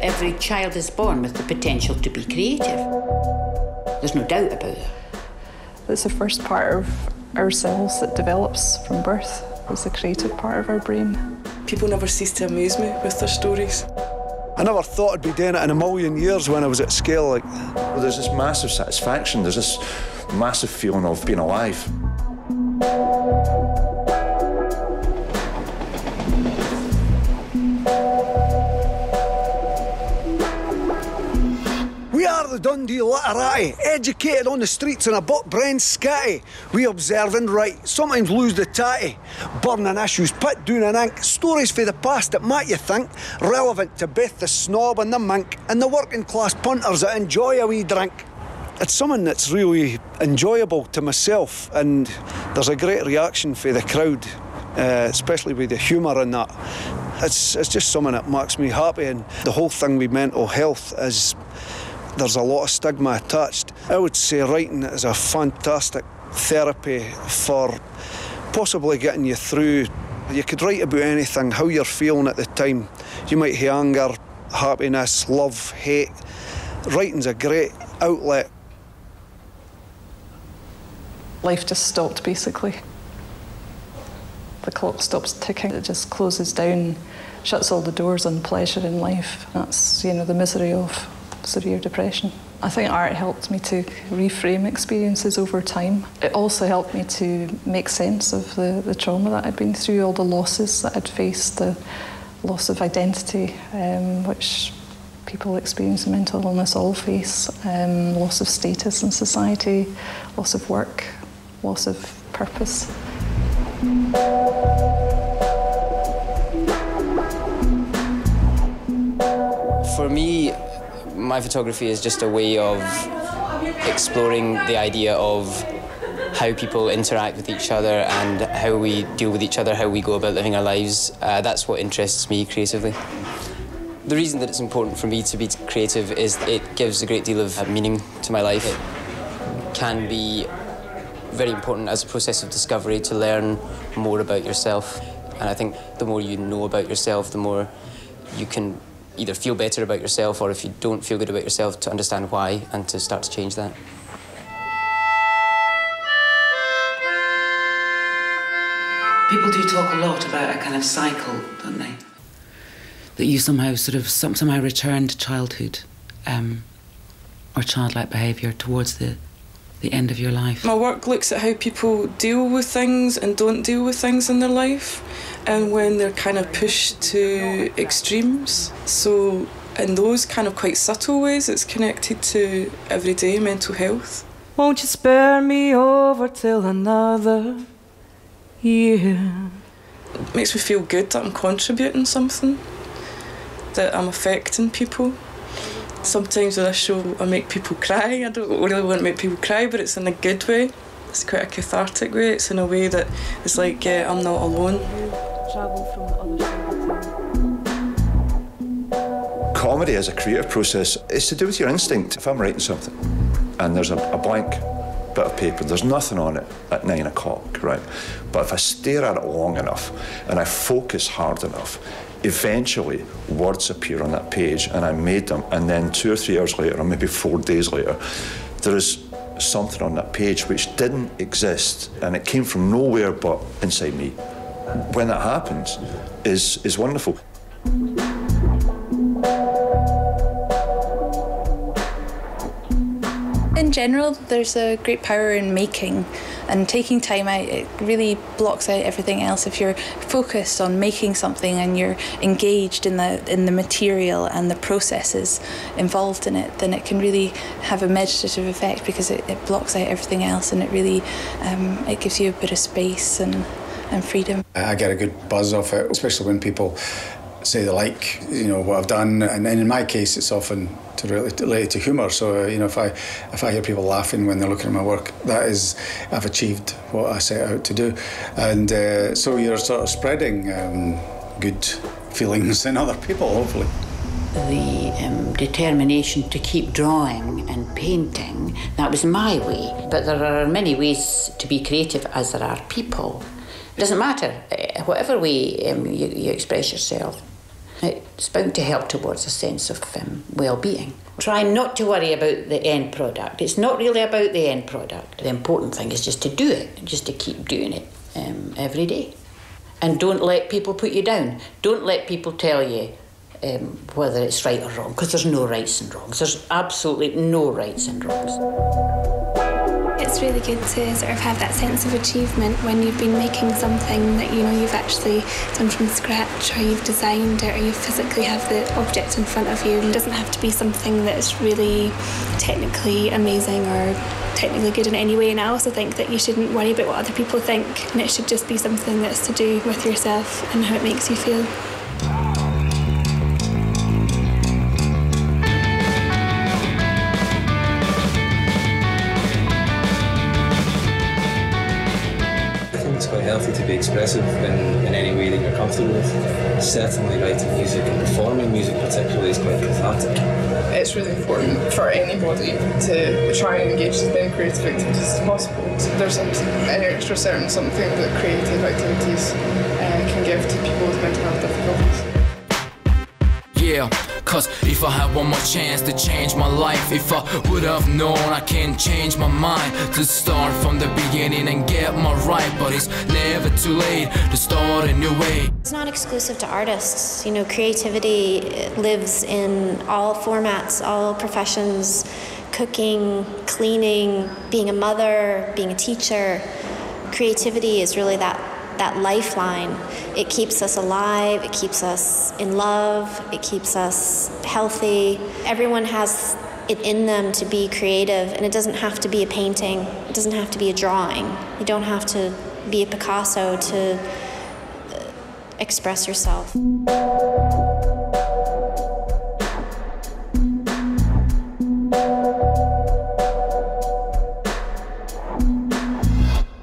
Every child is born with the potential to be creative. There's no doubt about it. It's the first part of ourselves that develops from birth. It's the creative part of our brain. People never cease to amaze me with their stories. I never thought I'd be doing it in a million years when I was at scale. Well, there's this massive satisfaction, there's this massive feeling of being alive. We are the Dundee literati, educated on the streets in a buck-brained scatty. We observe and write, sometimes lose the tatty. Burning issues, put down in ink, stories for the past that make you think, relevant to both the snob and the mink, and the working class punters that enjoy a wee drink. It's something that's really enjoyable to myself, and there's a great reaction for the crowd, especially with the humour in that. It's just something that makes me happy, and the whole thing with mental health is there's a lot of stigma attached. I would say writing is a fantastic therapy for possibly getting you through. You could write about anything, how you're feeling at the time. You might have anger, happiness, love, hate. Writing's a great outlet. Life just stopped, basically. The clock stops ticking. It just closes down, shuts all the doors on pleasure in life. That's, the misery of severe depression. I think art helped me to reframe experiences over time. It also helped me to make sense of the trauma that I'd been through, all the losses that I'd faced, the loss of identity, which people experiencing mental illness all face, loss of status in society, loss of work, loss of purpose. For me, my photography is just a way of exploring the idea of how people interact with each other and how we deal with each other, how we go about living our lives. That's what interests me creatively. The reason that it's important for me to be creative is it gives a great deal of meaning to my life. It can be very important as a process of discovery to learn more about yourself. And I think the more you know about yourself, the more you can either feel better about yourself, or if you don't feel good about yourself, to understand why and to start to change that. People do talk a lot about a kind of cycle, don't they? That you somehow somehow return to childhood or childlike behaviour towards the end of your life. My work looks at how people deal with things and don't deal with things in their life, and when they're kind of pushed to extremes. So in those kind of quite subtle ways, it's connected to everyday mental health. Won't you spare me over till another year? It makes me feel good that I'm contributing something, that I'm affecting people. Sometimes with a show I make people cry. I don't really want to make people cry, but it's in a good way. It's quite a cathartic way. It's in a way that it's like, I'm not alone. Comedy as a creative process is to do with your instinct. If I'm writing something and there's a blank bit of paper, there's nothing on it at 9 o'clock, right? But if I stare at it long enough and I focus hard enough, eventually words appear on that page and I made them, and then 2 or 3 hours later, or maybe 4 days later, there is something on that page which didn't exist and it came from nowhere but inside me. When that happens is wonderful. In general, there's a great power in making, and taking time out, it really blocks out everything else. If you're focused on making something and you're engaged in the material and the processes involved in it, then it can really have a meditative effect, because it blocks out everything else, and it really it gives you a bit of space and freedom. I get a good buzz off it, especially when people say they like, what I've done, and in my case, it's often related to humour. So, if I hear people laughing when they're looking at my work, that is, I've achieved what I set out to do, and so you're sort of spreading good feelings in other people, hopefully. The determination to keep drawing and painting, that was my way. But there are many ways to be creative, as there are people. Doesn't matter, whatever way you express yourself, it's bound to help towards a sense of well-being. Try not to worry about the end product. It's not really about the end product. The important thing is just to do it, just to keep doing it every day. And don't let people put you down. Don't let people tell you whether it's right or wrong, because there's no rights and wrongs. There's absolutely no rights and wrongs. It's really good to sort of have that sense of achievement when you've been making something that you know you've actually done from scratch, or you've designed it, or you physically have the object in front of you. It doesn't have to be something that's really technically amazing or technically good in any way, and I also think that you shouldn't worry about what other people think, and it should just be something that's to do with yourself and how it makes you feel. It's quite healthy to be expressive in any way that you're comfortable with. Certainly writing music and performing music particularly is quite cathartic. It's really important for anybody to try and engage as many creative activities as possible. There's an extra certain something that creative activities can give to people with mental health difficulties. Yeah, cause if I had one more chance to change my life, if I would have known I can change my mind, to start from the beginning and get my right, but it's never too late to start a new way. It's not exclusive to artists. You know, creativity lives in all formats, all professions, cooking, cleaning, being a mother, being a teacher. Creativity is really that lifeline. It keeps us alive, it keeps us in love, it keeps us healthy. Everyone has it in them to be creative, and it doesn't have to be a painting, it doesn't have to be a drawing. You don't have to be a Picasso to express yourself.